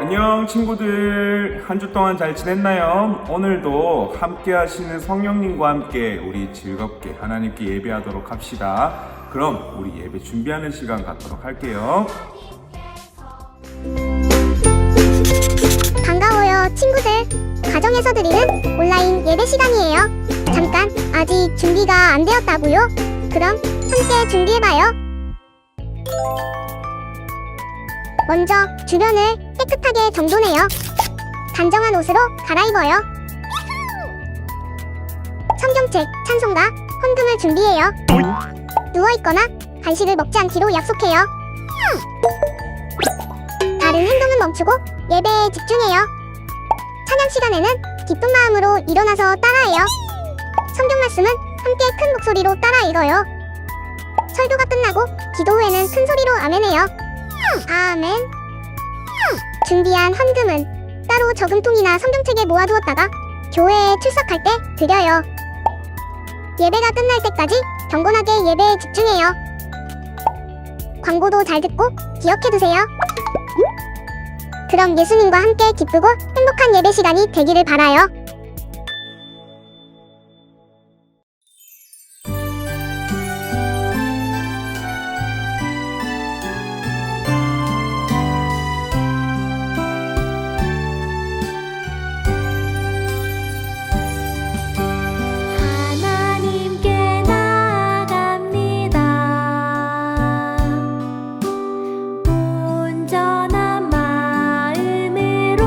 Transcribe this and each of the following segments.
안녕 친구들, 한 주 동안 잘 지냈나요? 오늘도 함께 하시는 성령님과 함께 우리 즐겁게 하나님께 예배하도록 합시다. 그럼 우리 예배 준비하는 시간 갖도록 할게요. 반가워요 친구들. 가정에서 드리는 온라인 예배 시간이에요. 잠깐 아직 준비가 안 되었다고요? 그럼 함께 준비해봐요. 먼저 주변을 깨끗하게 정돈해요. 단정한 옷으로 갈아입어요. 성경책, 찬송가, 헌금을 준비해요. 누워있거나 간식을 먹지 않기로 약속해요. 다른 행동은 멈추고 예배에 집중해요. 찬양 시간에는 기쁜 마음으로 일어나서 따라해요. 성경 말씀은 함께 큰 목소리로 따라 읽어요. 설교가 끝나고 기도 후에는 큰 소리로 아멘해요. 아멘. 준비한 헌금은 따로 저금통이나 성경책에 모아두었다가 교회에 출석할 때 드려요. 예배가 끝날 때까지 경건하게 예배에 집중해요. 광고도 잘 듣고 기억해두세요. 그럼 예수님과 함께 기쁘고 행복한 예배 시간이 되기를 바라요. 하나님께 나아갑니다. 온전한 마음으로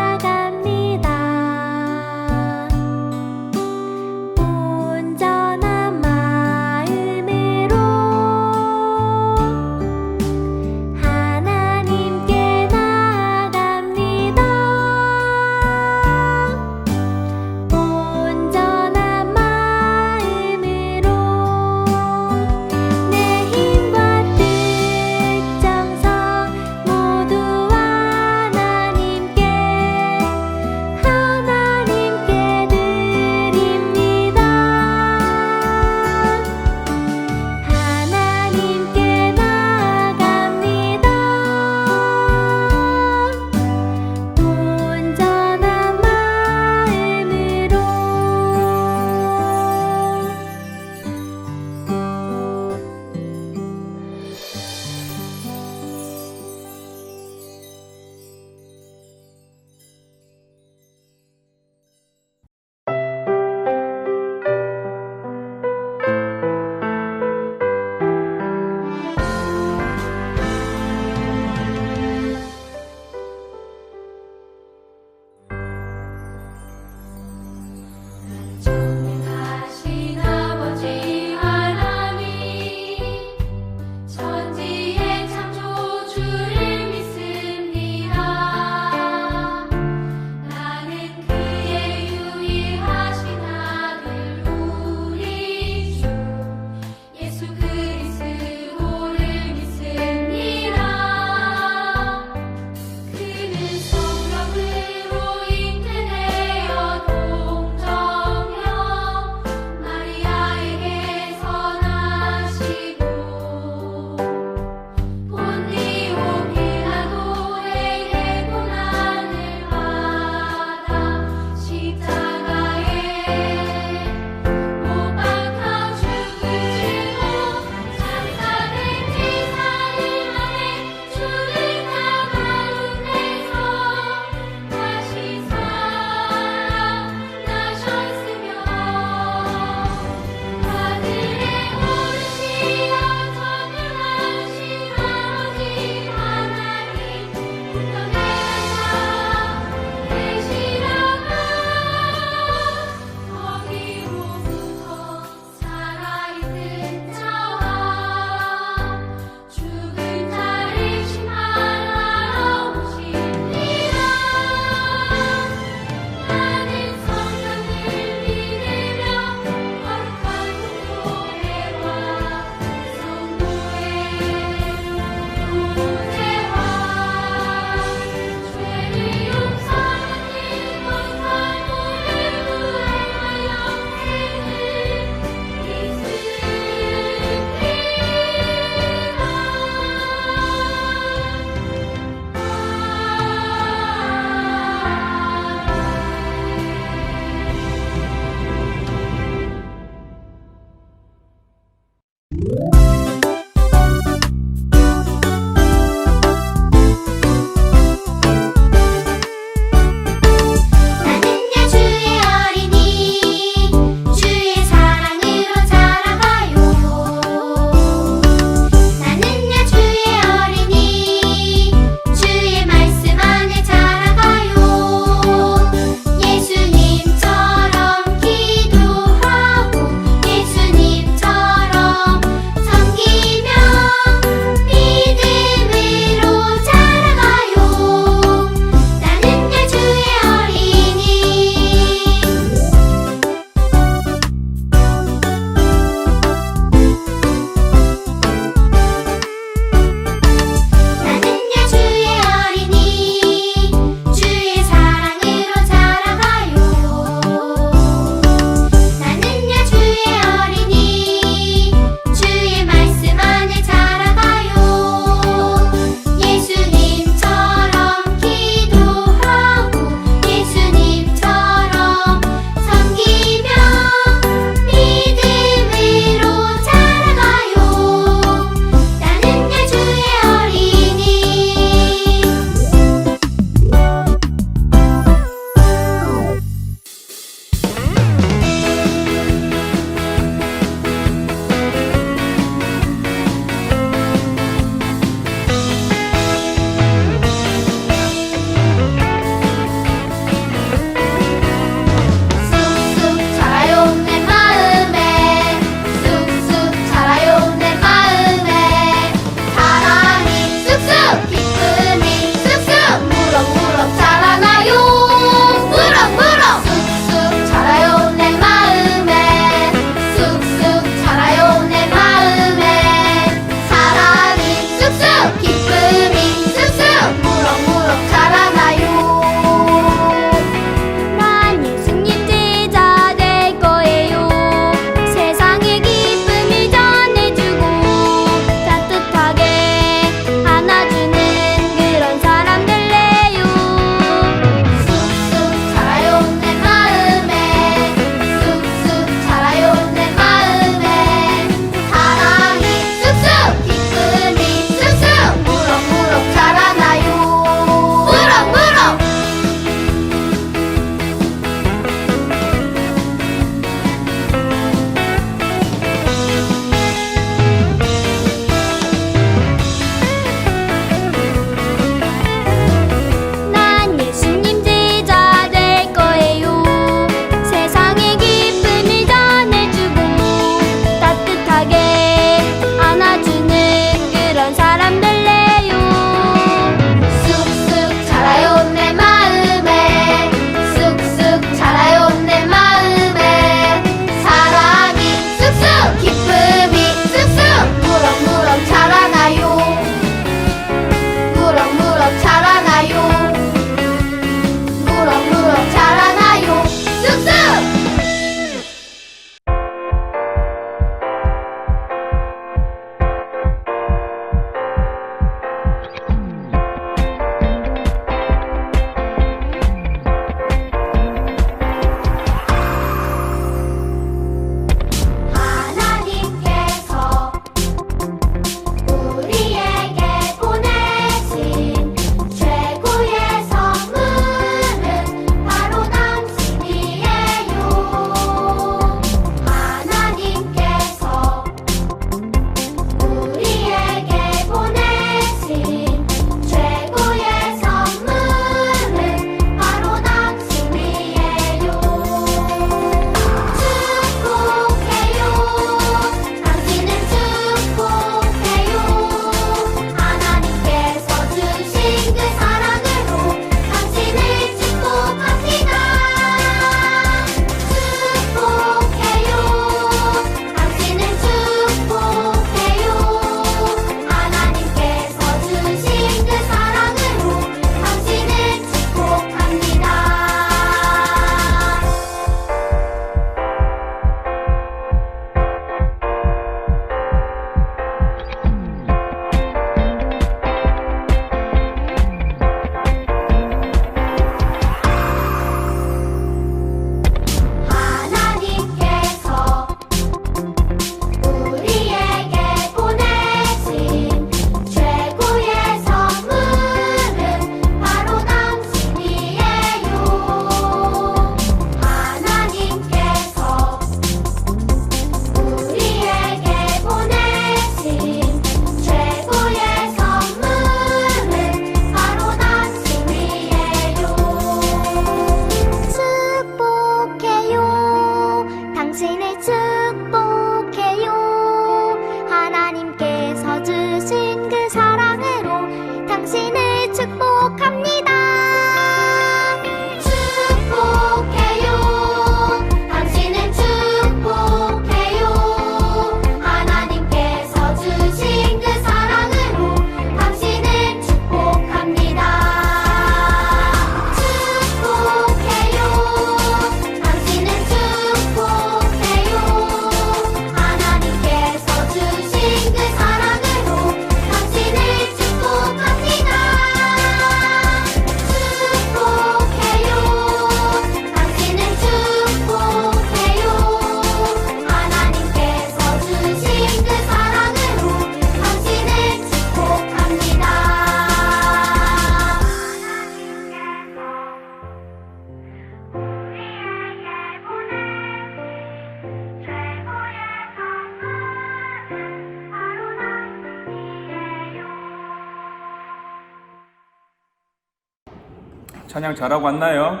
찬양 잘하고 왔나요?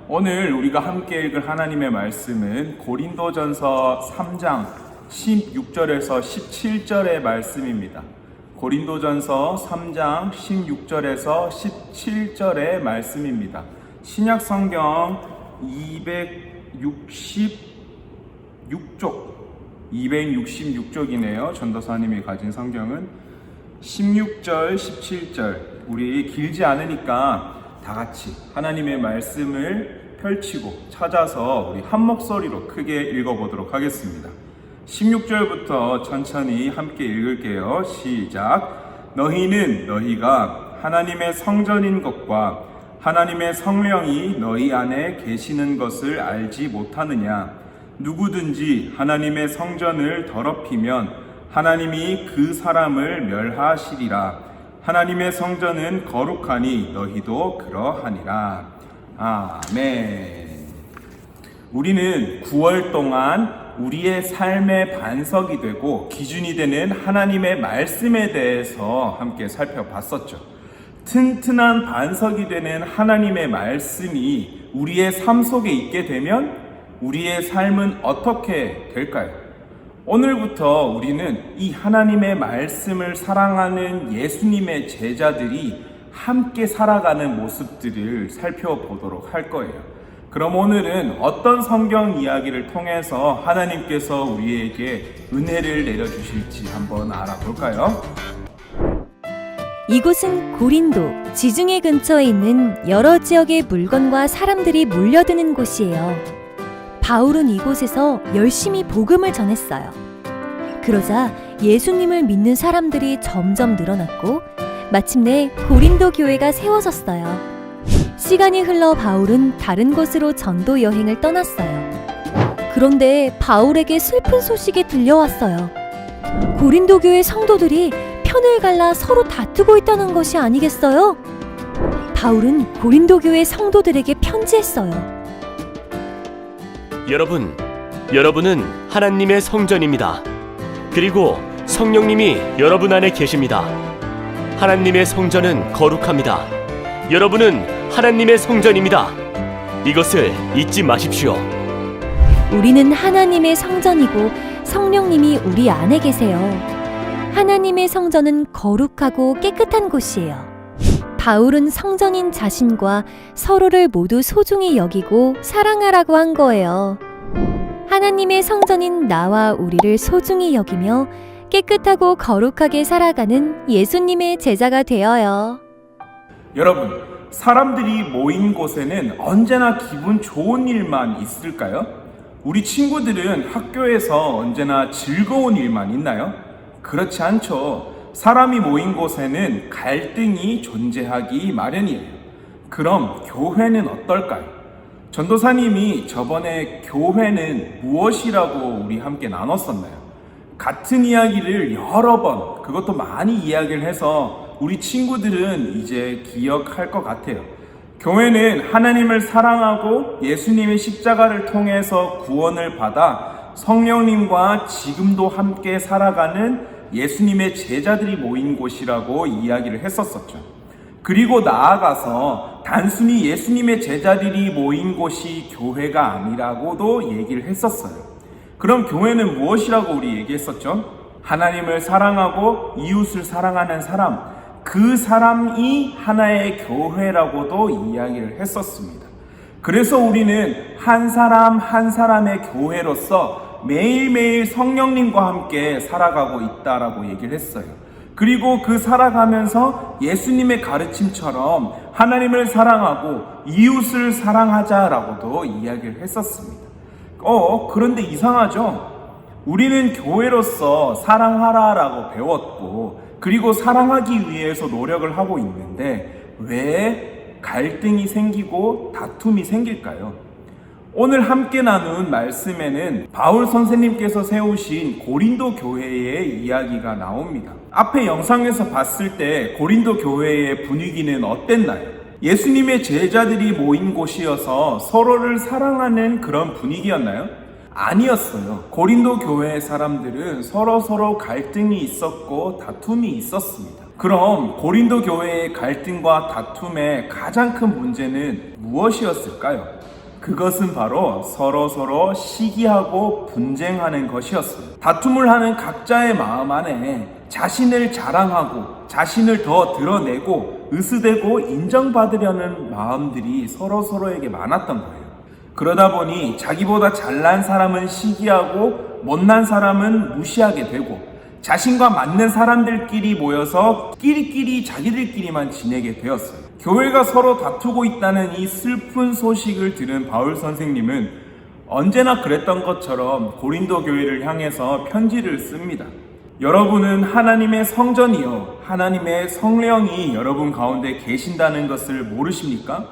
오늘 우리가 함께 읽을 하나님의 말씀은 고린도전서 3장 16절에서 17절의 말씀입니다. 고린도전서 3장 16절에서 17절의 말씀입니다. 신약 성경 266쪽이네요. 전도사님이 가진 성경은 16절, 17절. 우리 길지 않으니까 다 같이 하나님의 말씀을 펼치고 찾아서 우리 한 목소리로 크게 읽어보도록 하겠습니다. 16절부터 천천히 함께 읽을게요. 시작. 너희는 너희가 하나님의 성전인 것과 하나님의 성령이 너희 안에 계시는 것을 알지 못하느냐? 누구든지 하나님의 성전을 더럽히면 하나님이 그 사람을 멸하시리라. 하나님의 성전은 거룩하니 너희도 그러하니라. 아멘. 우리는 9월 동안 우리의 삶의 반석이 되고 기준이 되는 하나님의 말씀에 대해서 함께 살펴봤었죠. 튼튼한 반석이 되는 하나님의 말씀이 우리의 삶 속에 있게 되면 우리의 삶은 어떻게 될까요? 오늘부터 우리는 이 하나님의 말씀을 사랑하는 예수님의 제자들이 함께 살아가는 모습들을 살펴보도록 할 거예요. 그럼 오늘은 어떤 성경 이야기를 통해서 하나님께서 우리에게 은혜를 내려주실지 한번 알아볼까요? 이곳은 고린도 지중해 근처에 있는 여러 지역의 물건과 사람들이 몰려드는 곳이에요. 바울은 이곳에서 열심히 복음을 전했어요. 그러자 예수님을 믿는 사람들이 점점 늘어났고 마침내 고린도 교회가 세워졌어요. 시간이 흘러 바울은 다른 곳으로 전도 여행을 떠났어요. 그런데 바울에게 슬픈 소식이 들려왔어요. 고린도 교회 성도들이 편을 갈라 서로 다투고 있다는 것이 아니겠어요? 바울은 고린도 교회 성도들에게 편지했어요. 여러분은 하나님의 성전입니다. 그리고 성령님이 여러분 안에 계십니다. 하나님의 성전은 거룩합니다. 여러분은 하나님의 성전입니다. 이것을 잊지 마십시오. 우리는 하나님의 성전이고 성령님이 우리 안에 계세요. 하나님의 성전은 거룩하고 깨끗한 곳이에요. 바울은 성전인 자신과 서로를 모두 소중히 여기고 사랑하라고 한 거예요. 하나님의 성전인 나와 우리를 소중히 여기며 깨끗하고 거룩하게 살아가는 예수님의 제자가 되어요. 여러분, 사람들이 모인 곳에는 언제나 기분 좋은 일만 있을까요? 우리 친구들은 학교에서 언제나 즐거운 일만 있나요? 그렇지 않죠. 사람이 모인 곳에는 갈등이 존재하기 마련이에요. 그럼 교회는 어떨까요? 전도사님이 저번에 교회는 무엇이라고 우리 함께 나눴었나요? 같은 이야기를 여러 번, 그것도 많이 이야기를 해서 우리 친구들은 이제 기억할 것 같아요. 교회는 하나님을 사랑하고 예수님의 십자가를 통해서 구원을 받아 성령님과 지금도 함께 살아가는 예수님의 제자들이 모인 곳이라고 이야기를 했었었죠. 그리고 나아가서 단순히 예수님의 제자들이 모인 곳이 교회가 아니라고도 얘기를 했었어요. 그럼 교회는 무엇이라고 우리 얘기했었죠? 하나님을 사랑하고 이웃을 사랑하는 사람, 그 사람이 하나의 교회라고도 이야기를 했었습니다. 그래서 우리는 한 사람 한 사람의 교회로서 매일매일 성령님과 함께 살아가고 있다라고 얘기를 했어요. 그리고 그 살아가면서 예수님의 가르침처럼 하나님을 사랑하고 이웃을 사랑하자라고도 이야기를 했었습니다. 그런데 이상하죠? 우리는 교회로서 사랑하라라고 배웠고 그리고 사랑하기 위해서 노력을 하고 있는데 왜 갈등이 생기고 다툼이 생길까요? 오늘 함께 나눈 말씀에는 바울 선생님께서 세우신 고린도 교회의 이야기가 나옵니다. 앞에 영상에서 봤을 때 고린도 교회의 분위기는 어땠나요? 예수님의 제자들이 모인 곳이어서 서로를 사랑하는 그런 분위기였나요? 아니었어요. 고린도 교회의 사람들은 서로 갈등이 있었고 다툼이 있었습니다. 그럼 고린도 교회의 갈등과 다툼의 가장 큰 문제는 무엇이었을까요? 그것은 바로 서로 시기하고 분쟁하는 것이었어요. 다툼을 하는 각자의 마음 안에 자신을 자랑하고 자신을 더 드러내고 으스대고 인정받으려는 마음들이 서로에게 많았던 거예요. 그러다 보니 자기보다 잘난 사람은 시기하고 못난 사람은 무시하게 되고 자신과 맞는 사람들끼리 모여서 끼리끼리 자기들끼리만 지내게 되었어요. 교회가 서로 다투고 있다는 이 슬픈 소식을 들은 바울 선생님은 언제나 그랬던 것처럼 고린도 교회를 향해서 편지를 씁니다. 여러분은 하나님의 성전이요 하나님의 성령이 여러분 가운데 계신다는 것을 모르십니까?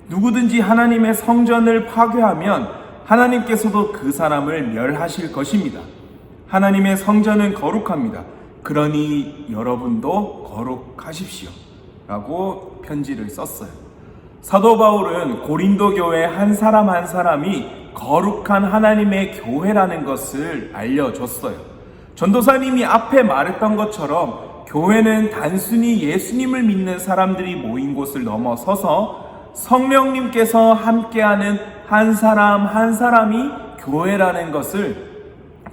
누구든지 하나님의 성전을 파괴하면 하나님께서도 그 사람을 멸하실 것입니다. 하나님의 성전은 거룩합니다. 그러니 여러분도 거룩하십시오. 라고 편지를 썼어요. 사도 바울은 고린도 교회 한 사람 한 사람이 거룩한 하나님의 교회라는 것을 알려줬어요. 전도사님이 앞에 말했던 것처럼 교회는 단순히 예수님을 믿는 사람들이 모인 곳을 넘어서서 성령님께서 함께하는 한 사람 한 사람이 교회라는 것을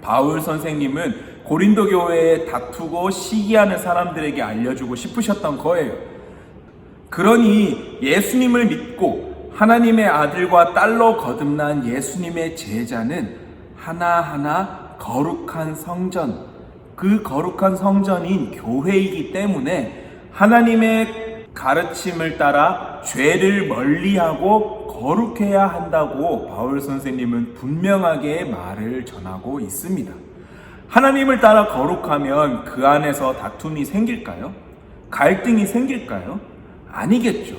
바울 선생님은 고린도 교회에 다투고 시기하는 사람들에게 알려주고 싶으셨던 거예요. 그러니 예수님을 믿고 하나님의 아들과 딸로 거듭난 예수님의 제자는 하나하나 거룩한 성전, 그 거룩한 성전인 교회이기 때문에 하나님의 가르침을 따라 죄를 멀리하고 거룩해야 한다고 바울 선생님은 분명하게 말을 전하고 있습니다. 하나님을 따라 거룩하면 그 안에서 다툼이 생길까요? 갈등이 생길까요? 아니겠죠.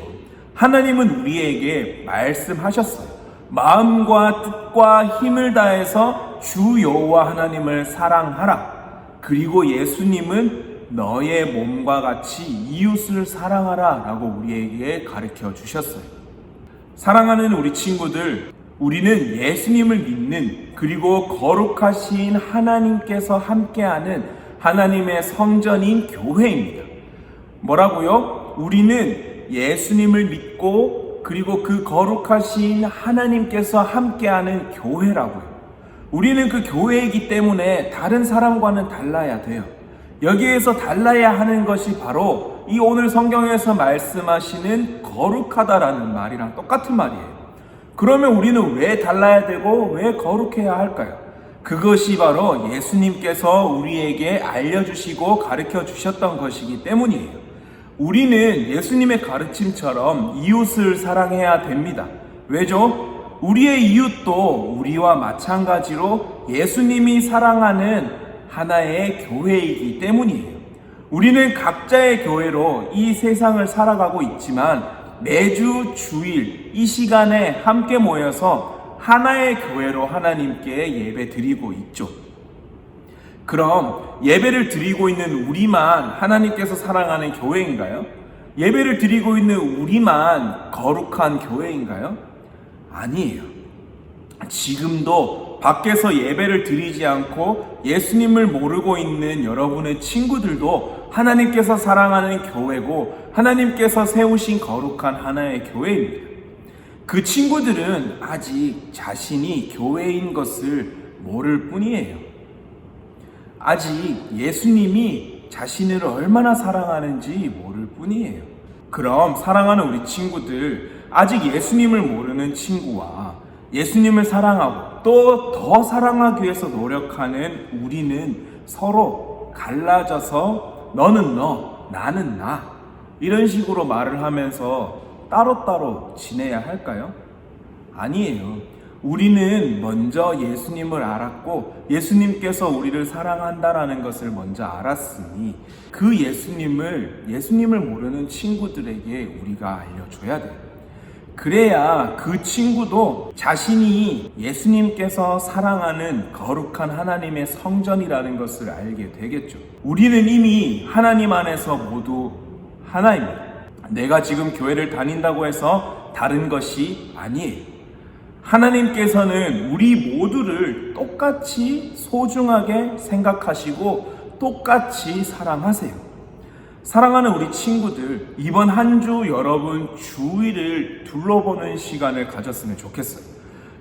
하나님은 우리에게 말씀하셨어요. 마음과 뜻과 힘을 다해서 주 여호와 하나님을 사랑하라. 그리고 예수님은 너의 몸과 같이 이웃을 사랑하라 라고 우리에게 가르쳐 주셨어요. 사랑하는 우리 친구들, 우리는 예수님을 믿는 그리고 거룩하신 하나님께서 함께하는 하나님의 성전인 교회입니다. 뭐라고요? 우리는 예수님을 믿고 그리고 그 거룩하신 하나님께서 함께하는 교회라고요. 우리는 그 교회이기 때문에 다른 사람과는 달라야 돼요. 여기에서 달라야 하는 것이 바로 이 오늘 성경에서 말씀하시는 거룩하다라는 말이랑 똑같은 말이에요. 그러면 우리는 왜 달라야 되고 왜 거룩해야 할까요? 그것이 바로 예수님께서 우리에게 알려주시고 가르쳐 주셨던 것이기 때문이에요. 우리는 예수님의 가르침처럼 이웃을 사랑해야 됩니다. 왜죠? 우리의 이웃도 우리와 마찬가지로 예수님이 사랑하는 하나의 교회이기 때문이에요. 우리는 각자의 교회로 이 세상을 살아가고 있지만 매주 주일 이 시간에 함께 모여서 하나의 교회로 하나님께 예배 드리고 있죠. 그럼 예배를 드리고 있는 우리만 하나님께서 사랑하는 교회인가요? 예배를 드리고 있는 우리만 거룩한 교회인가요? 아니에요. 지금도 밖에서 예배를 드리지 않고 예수님을 모르고 있는 여러분의 친구들도 하나님께서 사랑하는 교회고 하나님께서 세우신 거룩한 하나의 교회입니다. 그 친구들은 아직 자신이 교회인 것을 모를 뿐이에요. 아직 예수님이 자신을 얼마나 사랑하는지 모를 뿐이에요. 그럼 사랑하는 우리 친구들, 아직 예수님을 모르는 친구와 예수님을 사랑하고 또 더 사랑하기 위해서 노력하는 우리는 서로 갈라져서 너는 너, 나는 나 이런 식으로 말을 하면서 따로따로 지내야 할까요? 아니에요. 우리는 먼저 예수님을 알았고 예수님께서 우리를 사랑한다라는 것을 먼저 알았으니 그 예수님을 모르는 친구들에게 우리가 알려줘야 돼요. 그래야 그 친구도 자신이 예수님께서 사랑하는 거룩한 하나님의 성전이라는 것을 알게 되겠죠. 우리는 이미 하나님 안에서 모두 하나입니다. 내가 지금 교회를 다닌다고 해서 다른 것이 아니에요. 하나님께서는 우리 모두를 똑같이 소중하게 생각하시고 똑같이 사랑하세요. 사랑하는 우리 친구들, 이번 한 주 여러분 주위를 둘러보는 시간을 가졌으면 좋겠어요.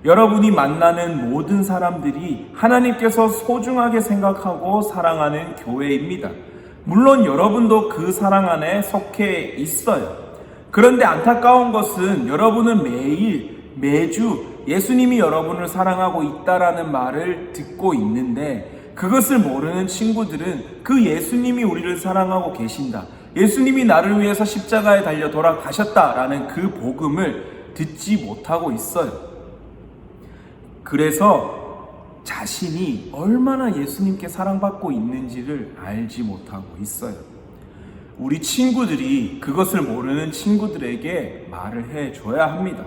여러분이 만나는 모든 사람들이 하나님께서 소중하게 생각하고 사랑하는 교회입니다. 물론 여러분도 그 사랑 안에 속해 있어요. 그런데 안타까운 것은 여러분은 매주 예수님이 여러분을 사랑하고 있다라는 말을 듣고 있는데, 그것을 모르는 친구들은 그 예수님이 우리를 사랑하고 계신다, 예수님이 나를 위해서 십자가에 달려 돌아가셨다라는 그 복음을 듣지 못하고 있어요. 그래서 자신이 얼마나 예수님께 사랑받고 있는지를 알지 못하고 있어요. 우리 친구들이 그것을 모르는 친구들에게 말을 해줘야 합니다.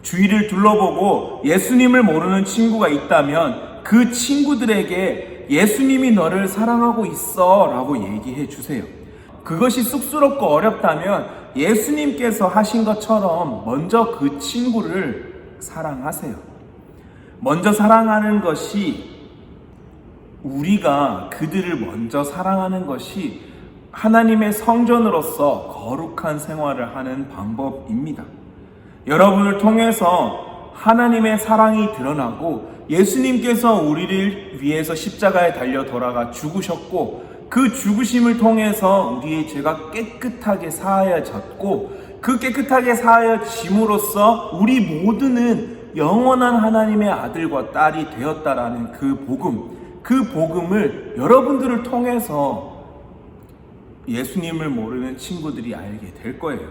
주위를 둘러보고 예수님을 모르는 친구가 있다면 그 친구들에게 예수님이 너를 사랑하고 있어 라고 얘기해 주세요. 그것이 쑥스럽고 어렵다면 예수님께서 하신 것처럼 먼저 그 친구를 사랑하세요. 먼저 사랑하는 것이, 우리가 그들을 먼저 사랑하는 것이 하나님의 성전으로서 거룩한 생활을 하는 방법입니다. 여러분을 통해서 하나님의 사랑이 드러나고 예수님께서 우리를 위해서 십자가에 달려 돌아가 죽으셨고, 그 죽으심을 통해서 우리의 죄가 깨끗하게 사하여졌고, 그 깨끗하게 사하여짐으로써 우리 모두는 영원한 하나님의 아들과 딸이 되었다라는 그 복음을 여러분들을 통해서 예수님을 모르는 친구들이 알게 될 거예요.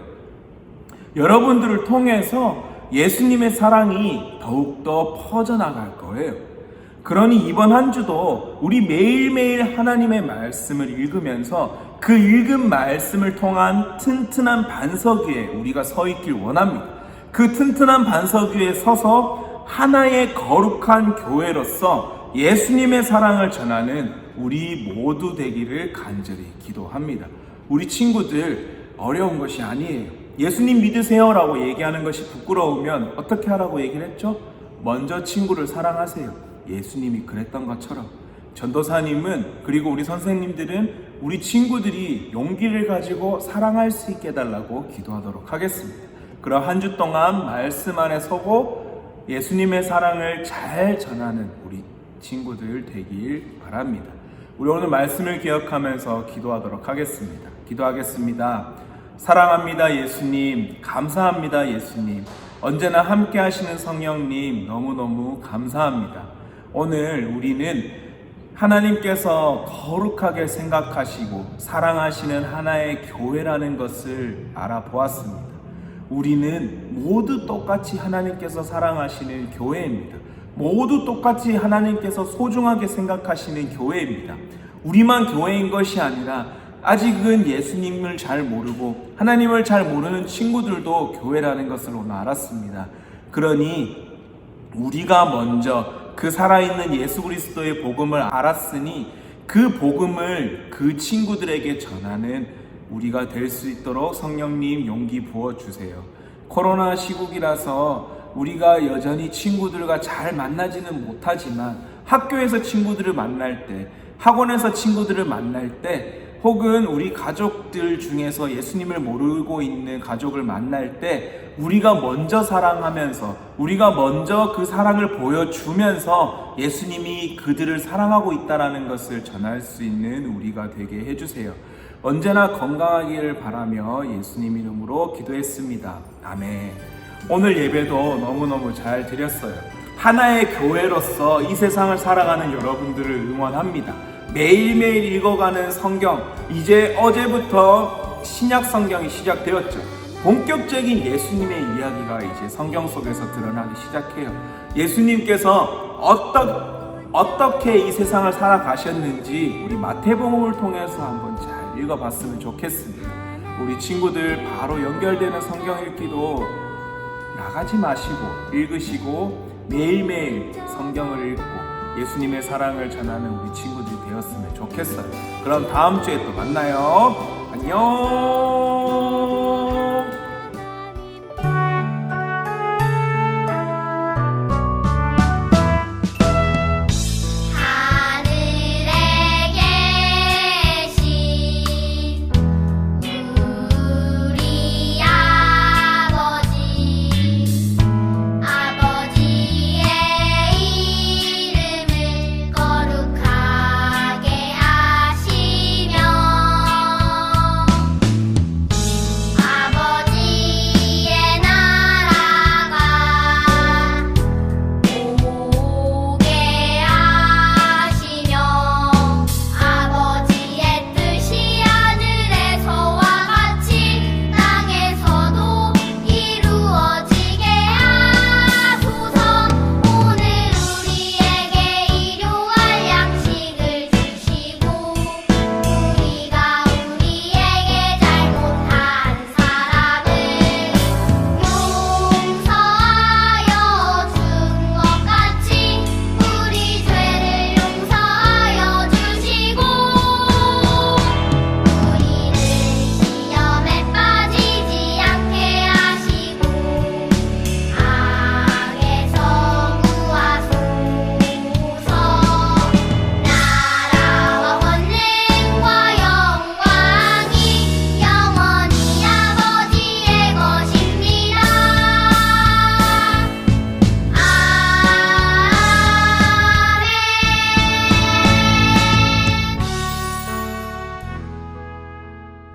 여러분들을 통해서 예수님의 사랑이 더욱더 퍼져나갈 거예요. 그러니 이번 한 주도 우리 매일매일 하나님의 말씀을 읽으면서 그 읽은 말씀을 통한 튼튼한 반석 위에 우리가 서 있길 원합니다. 그 튼튼한 반석 위에 서서 하나의 거룩한 교회로서 예수님의 사랑을 전하는 우리 모두 되기를 간절히 기도합니다. 우리 친구들, 어려운 것이 아니에요. 예수님 믿으세요 라고 얘기하는 것이 부끄러우면 어떻게 하라고 얘기를 했죠? 먼저 친구를 사랑하세요. 예수님이 그랬던 것처럼. 전도사님은, 그리고 우리 선생님들은 우리 친구들이 용기를 가지고 사랑할 수 있게 해달라고 기도하도록 하겠습니다. 그럼 한 주 동안 말씀 안에 서고 예수님의 사랑을 잘 전하는 우리 친구들 되길 바랍니다. 우리 오늘 말씀을 기억하면서 기도하도록 하겠습니다. 기도하겠습니다. 사랑합니다 예수님, 감사합니다 예수님, 언제나 함께 하시는 성령님 너무너무 감사합니다. 오늘 우리는 하나님께서 거룩하게 생각하시고 사랑하시는 하나의 교회라는 것을 알아보았습니다. 우리는 모두 똑같이 하나님께서 사랑하시는 교회입니다. 모두 똑같이 하나님께서 소중하게 생각하시는 교회입니다. 우리만 교회인 것이 아니라 아직은 예수님을 잘 모르고 하나님을 잘 모르는 친구들도 교회라는 것을 오늘 알았습니다. 그러니 우리가 먼저 그 살아있는 예수 그리스도의 복음을 알았으니 그 복음을 그 친구들에게 전하는 우리가 될 수 있도록 성령님 용기 부어주세요. 코로나 시국이라서 우리가 여전히 친구들과 잘 만나지는 못하지만 학교에서 친구들을 만날 때, 학원에서 친구들을 만날 때, 혹은 우리 가족들 중에서 예수님을 모르고 있는 가족을 만날 때 우리가 먼저 사랑하면서, 우리가 먼저 그 사랑을 보여주면서 예수님이 그들을 사랑하고 있다는 것을 전할 수 있는 우리가 되게 해주세요. 언제나 건강하기를 바라며 예수님 이름으로 기도했습니다. 아멘. 오늘 예배도 너무너무 잘 드렸어요. 하나의 교회로서 이 세상을 살아가는 여러분들을 응원합니다. 매일매일 읽어가는 성경, 이제 어제부터 신약 성경이 시작되었죠. 본격적인 예수님의 이야기가 이제 성경 속에서 드러나기 시작해요. 예수님께서 어떻게 이 세상을 살아가셨는지 우리 마태복음을 통해서 한번 잘 읽어봤으면 좋겠습니다. 우리 친구들 바로 연결되는 성경 읽기도 나가지 마시고 읽으시고 매일매일 성경을 읽고 예수님의 사랑을 전하는 우리 친구들이 되었으면 좋겠어요. 그럼 다음 주에 또 만나요. 안녕. 하늘에 계신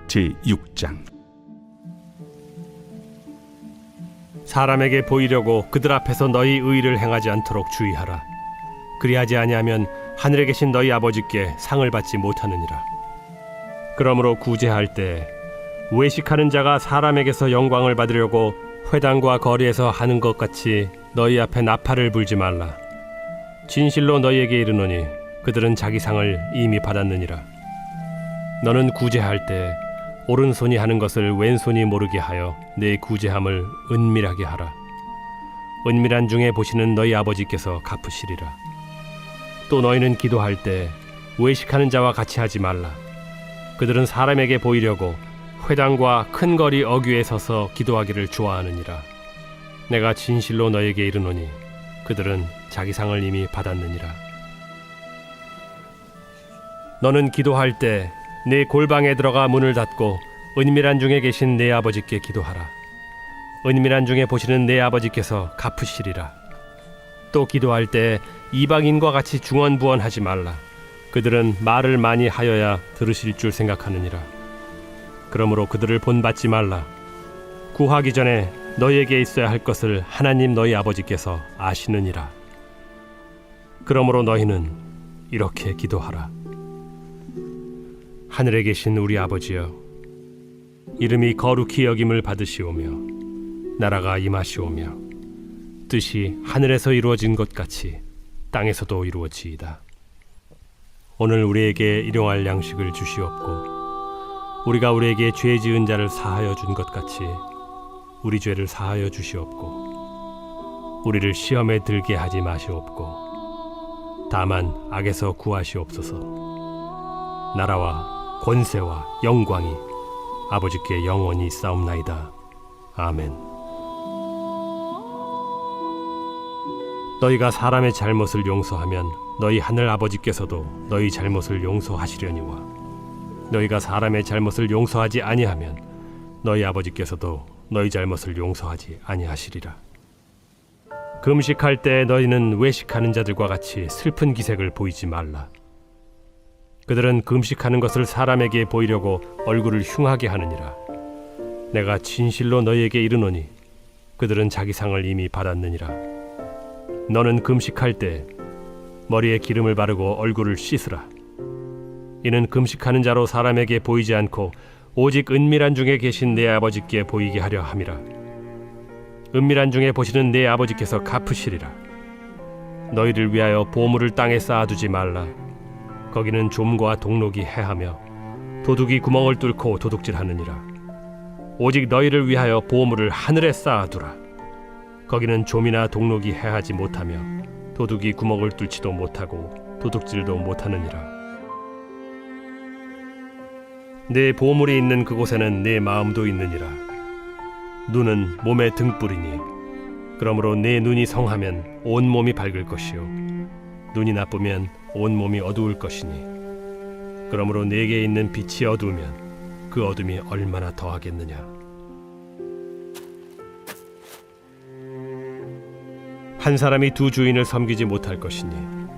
제6장. 사람에게 보이려고 그들 앞에서 너희 의를 행하지 않도록 주의하라. 그리하지 아니하면 하늘에 계신 너희 아버지께 상을 받지 못하느니라. 그러므로 구제할 때 외식하는 자가 사람에게서 영광을 받으려고 회당과 거리에서 하는 것 같이 너희 앞에 나팔을 불지 말라. 진실로 너희에게 이르노니 그들은 자기 상을 이미 받았느니라. 너는 구제할 때 오른손이 하는 것을 왼손이 모르게 하여 내 구제함을 은밀하게 하라. 은밀한 중에 보시는 너희 아버지께서 갚으시리라. 또 너희는 기도할 때 외식하는 자와 같이 하지 말라. 그들은 사람에게 보이려고 회당과 큰 거리 어귀에 서서 기도하기를 좋아하느니라. 내가 진실로 너희에게 이르노니 그들은 자기 상을 이미 받았느니라. 너는 기도할 때 내 골방에 들어가 문을 닫고 은밀한 중에 계신 내 아버지께 기도하라. 은밀한 중에 보시는 내 아버지께서 갚으시리라. 또 기도할 때 이방인과 같이 중언부언하지 말라. 그들은 말을 많이 하여야 들으실 줄 생각하느니라. 그러므로 그들을 본받지 말라. 구하기 전에 너희에게 있어야 할 것을 하나님 너희 아버지께서 아시느니라. 그러므로 너희는 이렇게 기도하라. 하늘에 계신 우리 아버지여, 이름이 거룩히 여김을 받으시오며 나라가 임하시오며 뜻이 하늘에서 이루어진 것 같이 땅에서도 이루어지이다. 오늘 우리에게 일용할 양식을 주시옵고 우리가 우리에게 죄 지은 자를 사하여 준 것 같이 우리 죄를 사하여 주시옵고 우리를 시험에 들게 하지 마시옵고 다만 악에서 구하시옵소서. 나라와 권세와 영광이 아버지께 영원히 있사옵나이다. 아멘. 너희가 사람의 잘못을 용서하면 너희 하늘 아버지께서도 너희 잘못을 용서하시려니와 너희가 사람의 잘못을 용서하지 아니하면 너희 아버지께서도 너희 잘못을 용서하지 아니하시리라. 금식할 때 너희는 외식하는 자들과 같이 슬픈 기색을 보이지 말라. 그들은 금식하는 것을 사람에게 보이려고 얼굴을 흉하게 하느니라. 내가 진실로 너희에게 이르노니 그들은 자기 상을 이미 받았느니라. 너는 금식할 때 머리에 기름을 바르고 얼굴을 씻으라. 이는 금식하는 자로 사람에게 보이지 않고 오직 은밀한 중에 계신 내 아버지께 보이게 하려 함이라. 은밀한 중에 보시는 내 아버지께서 갚으시리라. 너희를 위하여 보물을 땅에 쌓아두지 말라. 거기는 좀과 동록이 해하며 도둑이 구멍을 뚫고 도둑질하느니라. 오직 너희를 위하여 보물을 하늘에 쌓아두라. 거기는 좀이나 동록이 해하지 못하며 도둑이 구멍을 뚫지도 못하고 도둑질도 못하느니라. 내 보물이 있는 그곳에는 내 마음도 있느니라. 눈은 몸의 등불이니 그러므로 내 눈이 성하면 온 몸이 밝을 것이요 눈이 나쁘면 온 몸이 어두울 것이니 그러므로 내게 있는 빛이 어두우면 그 어둠이 얼마나 더하겠느냐. 한 사람이 두 주인을 섬기지 못할 것이니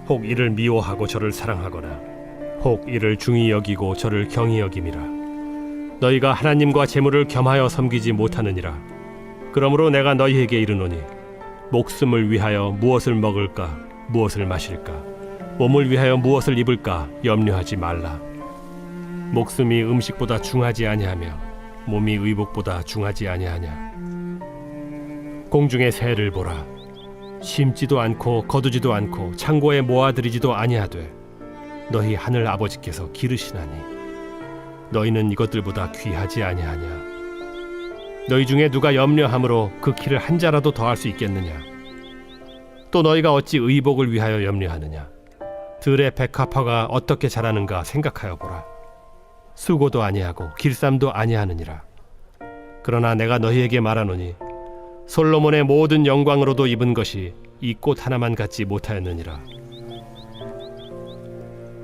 혹 이를 미워하고 저를 사랑하거나 혹 이를 중히 여기고 저를 경히 여김이라. 너희가 하나님과 재물을 겸하여 섬기지 못하느니라. 그러므로 내가 너희에게 이르노니 목숨을 위하여 무엇을 먹을까 무엇을 마실까 몸을 위하여 무엇을 입을까 염려하지 말라. 목숨이 음식보다 중하지 아니하며 몸이 의복보다 중하지 아니하냐. 공중의 새를 보라. 심지도 않고 거두지도 않고 창고에 모아들이지도 아니하되 너희 하늘 아버지께서 기르시나니 너희는 이것들보다 귀하지 아니하냐. 너희 중에 누가 염려함으로 그 키를 한 자라도 더할 수 있겠느냐. 또 너희가 어찌 의복을 위하여 염려하느냐. 들의 백합화가 어떻게 자라는가 생각하여 보라. 수고도 아니하고 길쌈도 아니하느니라. 그러나 내가 너희에게 말하노니 솔로몬의 모든 영광으로도 입은 것이 이 꽃 하나만 갖지 못하였느니라.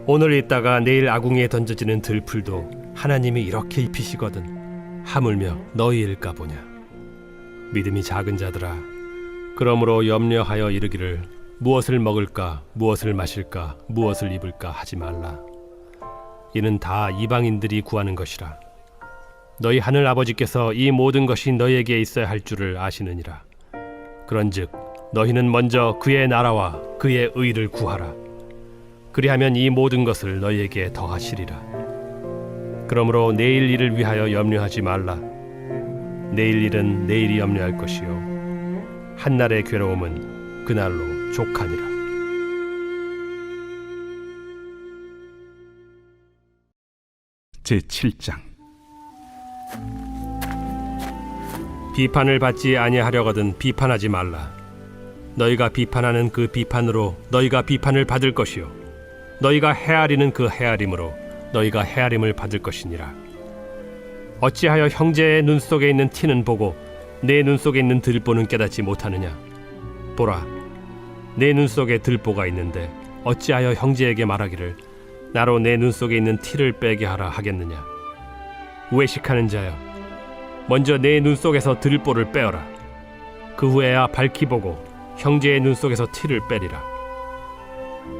오늘 있다가 내일 아궁이에 던져지는 들풀도 하나님이 이렇게 입히시거든 하물며 너희일까 보냐. 믿음이 작은 자들아, 그러므로 염려하여 이르기를 무엇을 먹을까 무엇을 마실까 무엇을 입을까 하지 말라. 이는 다 이방인들이 구하는 것이라. 너희 하늘 아버지께서 이 모든 것이 너희에게 있어야 할 줄을 아시느니라. 그런즉 너희는 먼저 그의 나라와 그의 의를 구하라. 그리하면 이 모든 것을 너희에게 더하시리라. 그러므로 내일 일을 위하여 염려하지 말라. 내일 일은 내일이 염려할 것이요 한날의 괴로움은 그날로 족하니라. 제7장. 비판을 받지 아니하려거든 비판하지 말라. 너희가 비판하는 그 비판으로 너희가 비판을 받을 것이요 너희가 헤아리는 그 헤아림으로 너희가 헤아림을 받을 것이니라. 어찌하여 형제의 눈 속에 있는 티는 보고 내 눈 속에 있는 들보는 깨닫지 못하느냐? 보라, 내 눈 속에 들보가 있는데 어찌하여 형제에게 말하기를 나로 내 눈 속에 있는 티를 빼게 하라 하겠느냐? 외식하는 자여, 먼저 내 눈 속에서 들보를 빼어라. 그 후에야 밝히 보고 형제의 눈 속에서 티를 빼리라.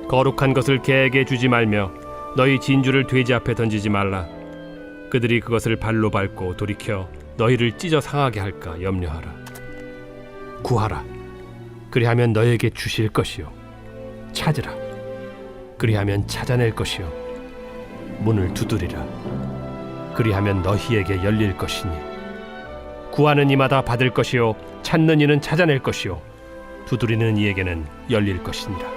거룩한 것을 개에게 주지 말며 너희 진주를 돼지 앞에 던지지 말라. 그들이 그것을 발로 밟고 돌이켜 너희를 찢어 상하게 할까 염려하라. 구하라. 그리하면 너희에게 주실 것이요 찾으라. 그리하면 찾아낼 것이요 문을 두드리라. 그리하면 너희에게 열릴 것이니 구하는 이마다 받을 것이요 찾는 이는 찾아낼 것이요 두드리는 이에게는 열릴 것이니라.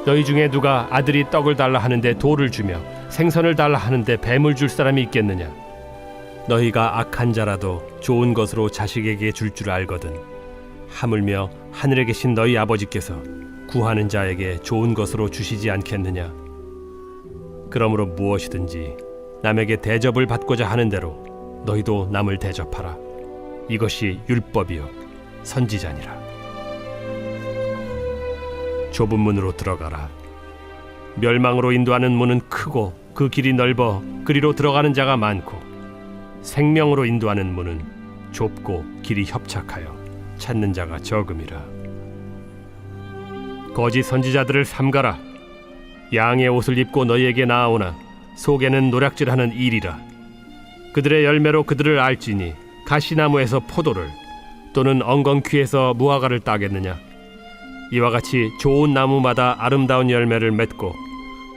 너희 중에 누가 아들이 떡을 달라 하는데 돌을 주며 생선을 달라 하는데 뱀을 줄 사람이 있겠느냐? 너희가 악한 자라도 좋은 것으로 자식에게 줄 줄 알거든 하물며 하늘에 계신 너희 아버지께서 구하는 자에게 좋은 것으로 주시지 않겠느냐? 그러므로 무엇이든지 남에게 대접을 받고자 하는 대로 너희도 남을 대접하라. 이것이 율법이요 선지자니라. 좁은 문으로 들어가라. 멸망으로 인도하는 문은 크고 그 길이 넓어 그리로 들어가는 자가 많고 생명으로 인도하는 문은 좁고 길이 협착하여 찾는 자가 적음이라. 거짓 선지자들을 삼가라. 양의 옷을 입고 너희에게 나아오나 속에는 노략질하는 일이라. 그들의 열매로 그들을 알지니 가시나무에서 포도를 또는 엉겅퀴에서 무화과를 따겠느냐? 이와 같이 좋은 나무마다 아름다운 열매를 맺고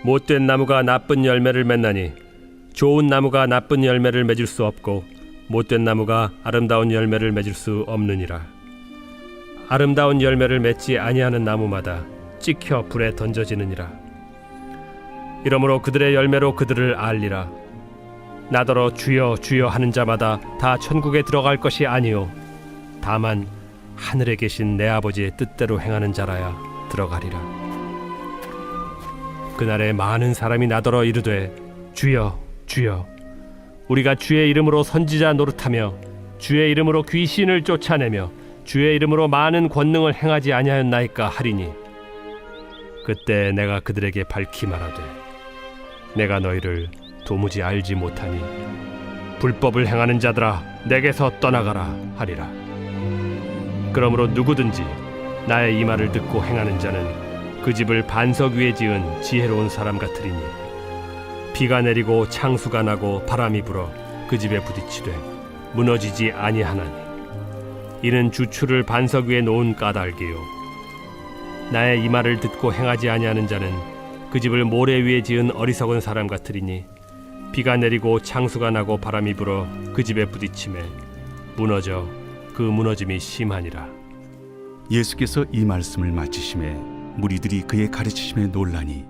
못된 나무가 나쁜 열매를 맺나니 좋은 나무가 나쁜 열매를 맺을 수 없고 못된 나무가 아름다운 열매를 맺을 수 없느니라. 아름다운 열매를 맺지 아니하는 나무마다 찍혀 불에 던져지느니라. 이러므로 그들의 열매로 그들을 알리라. 나더러 주여 주여 하는 자마다 다 천국에 들어갈 것이 아니요 다만 하늘에 계신 내 아버지의 뜻대로 행하는 자라야 들어가리라. 그날에 많은 사람이 나더러 이르되 주여 주여 우리가 주의 이름으로 선지자 노릇하며 주의 이름으로 귀신을 쫓아내며 주의 이름으로 많은 권능을 행하지 아니하였나이까 하리니 그때 내가 그들에게 밝히 말하되 내가 너희를 도무지 알지 못하니 불법을 행하는 자들아 내게서 떠나가라 하리라. 그러므로 누구든지 나의 이 말을 듣고 행하는 자는 그 집을 반석 위에 지은 지혜로운 사람 같으리니 비가 내리고 창수가 나고 바람이 불어 그 집에 부딪히되 무너지지 아니하나니 이는 주추를 반석 위에 놓은 까닭이요 나의 이 말을 듣고 행하지 아니하는 자는 그 집을 모래 위에 지은 어리석은 사람 같으리니 비가 내리고 창수가 나고 바람이 불어 그 집에 부딪히매 무너져 그 무너짐이 심하니라. 예수께서 이 말씀을 마치심에 무리들이 그의 가르치심에 놀라니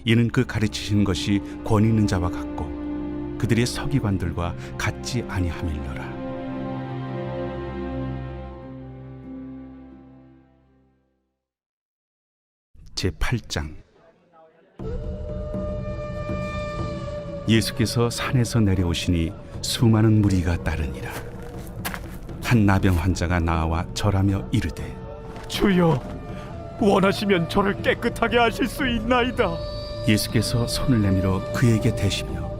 이는 그 가르치신 것이 권위 있는 자와 같고 그들의 서기관들과 같지 아니함일러라. 제8장. 예수께서 산에서 내려오시니 수많은 무리가 따르니라. 한 나병 환자가 나와 절하며 이르되 주여, 원하시면 저를 깨끗하게 하실 수 있나이다. 예수께서 손을 내밀어 그에게 대시며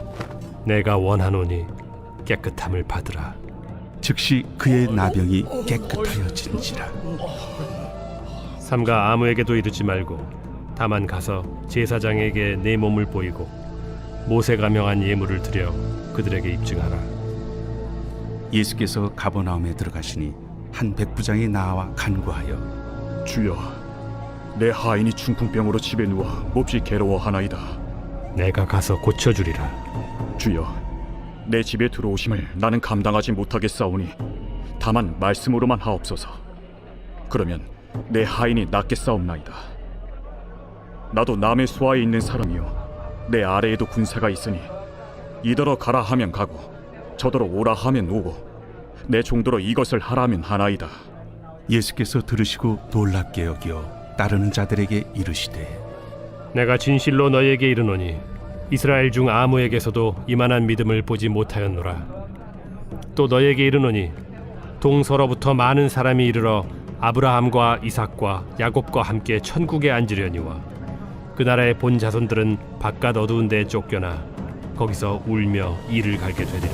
내가 원하노니 깨끗함을 받으라. 즉시 그의 나병이 깨끗하여진지라. 삼가 아무에게도 이르지 말고 다만 가서 제사장에게 내 몸을 보이고 모세가 명한 예물을 드려 그들에게 입증하라. 예수께서 가버나움에 들어가시니 한 백부장이 나와 간구하여 주여, 내 하인이 중풍병으로 집에 누워 몹시 괴로워하나이다. 내가 가서 고쳐주리라. 주여, 내 집에 들어오심을 나는 감당하지 못하겠사오니 다만 말씀으로만 하옵소서. 그러면 내 하인이 낫겠사옵나이다. 나도 남의 수하에 있는 사람이요, 내 아래에도 군사가 있으니 이더러 가라 하면 가고 저더러 오라 하면 오고 내 종도로 이것을 하라면 하나이다. 예수께서 들으시고 놀랍게 여겨 따르는 자들에게 이르시되 내가 진실로 너희에게 이르노니 이스라엘 중 아무에게서도 이만한 믿음을 보지 못하였노라. 또 너희에게 이르노니 동서로부터 많은 사람이 이르러 아브라함과 이삭과 야곱과 함께 천국에 앉으려니와 그 나라의 본 자손들은 바깥 어두운 데에 쫓겨나 거기서 울며 이를 갈게 되리라.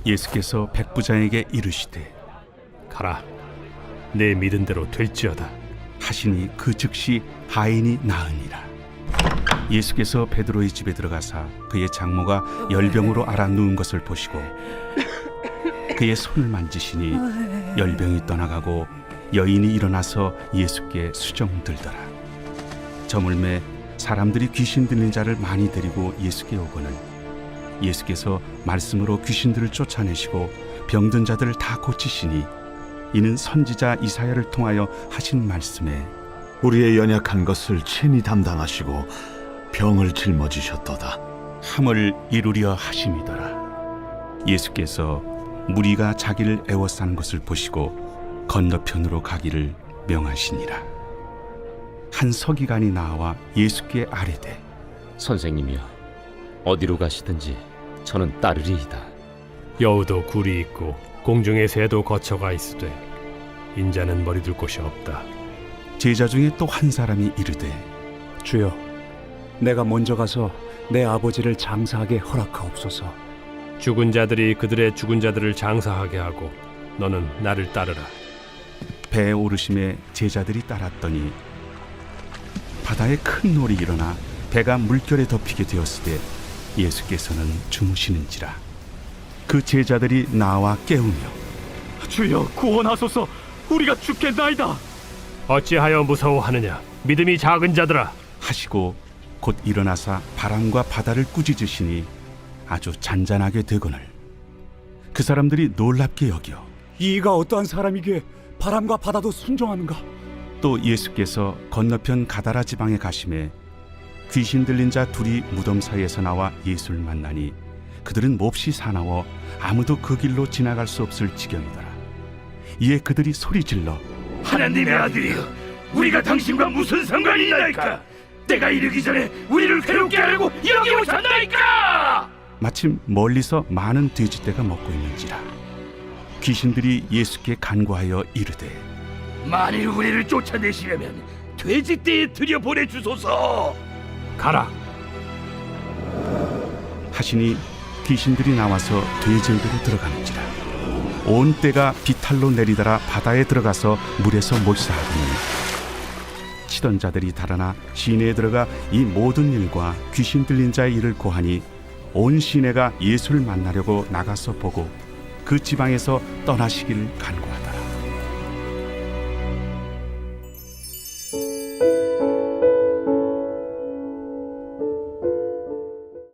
예수께서 백부장에게 이르시되 가라, 내 믿은 대로 될지어다. 하시니 그 즉시 하인이 나으니라. 예수께서 베드로의 집에 들어가사 그의 장모가 열병으로 앓아 누운 것을 보시고 그의 손을 만지시니 열병이 떠나가고 여인이 일어나서 예수께 수정들더라. 저물매 사람들이 귀신 들린 자를 많이 데리고 예수께 오거늘 예수께서 말씀으로 귀신들을 쫓아내시고 병든 자들을 다 고치시니 이는 선지자 이사야를 통하여 하신 말씀에 우리의 연약한 것을 친히 담당하시고 병을 짊어지셨도다. 함을 이루려 하심이더라. 예수께서 무리가 자기를 애워싼 것을 보시고 건너편으로 가기를 명하시니라. 한 서기관이 나와 예수께 아뢰되 선생님이여, 어디로 가시든지 저는 따르리이다. 여우도 굴이 있고 공중의 새도 거처가 있으되 인자는 머리둘 곳이 없다. 제자 중에 또 한 사람이 이르되 주여, 내가 먼저 가서 내 아버지를 장사하게 허락하옵소서. 죽은 자들이 그들의 죽은 자들을 장사하게 하고 너는 나를 따르라. 배에 오르심에 제자들이 따랐더니 바다에 큰 놀이 일어나 배가 물결에 덮이게 되었을 때 예수께서는 주무시는지라. 그 제자들이 나와 깨우며 주여, 구원하소서. 우리가 죽겠나이다. 어찌하여 무서워하느냐? 믿음이 작은 자들아. 하시고 곧 일어나사 바람과 바다를 꾸짖으시니 아주 잔잔하게 되거늘 그 사람들이 놀랍게 여겨 이가 어떠한 사람이기에 바람과 바다도 순종하는가? 또 예수께서 건너편 가다라 지방에 가심에 귀신 들린 자 둘이 무덤 사이에서 나와 예수를 만나니 그들은 몹시 사나워 아무도 그 길로 지나갈 수 없을 지경이더라. 이에 그들이 소리질러 하나님의 아들이여, 우리가 당신과 무슨 상관이 있나이까? 때가 이르기 전에 우리를 괴롭게 하려고 여기 오셨나이까? 마침 멀리서 많은 돼지떼가 먹고 있는지라. 귀신들이 예수께 간구하여 이르되 만일 우리를 쫓아내시려면 돼지떼에 들여보내주소서. 가라. 하시니 귀신들이 나와서 돼지에게로 들어가는지라. 온 떼가 비탈로 내리더라 바다에 들어가서 물에서 몰사하더니 치던 자들이 달아나 시내에 들어가 이 모든 일과 귀신 들린 자의 일을 고하니 온 시내가 예수를 만나려고 나가서 보고 그 지방에서 떠나시기를 간구.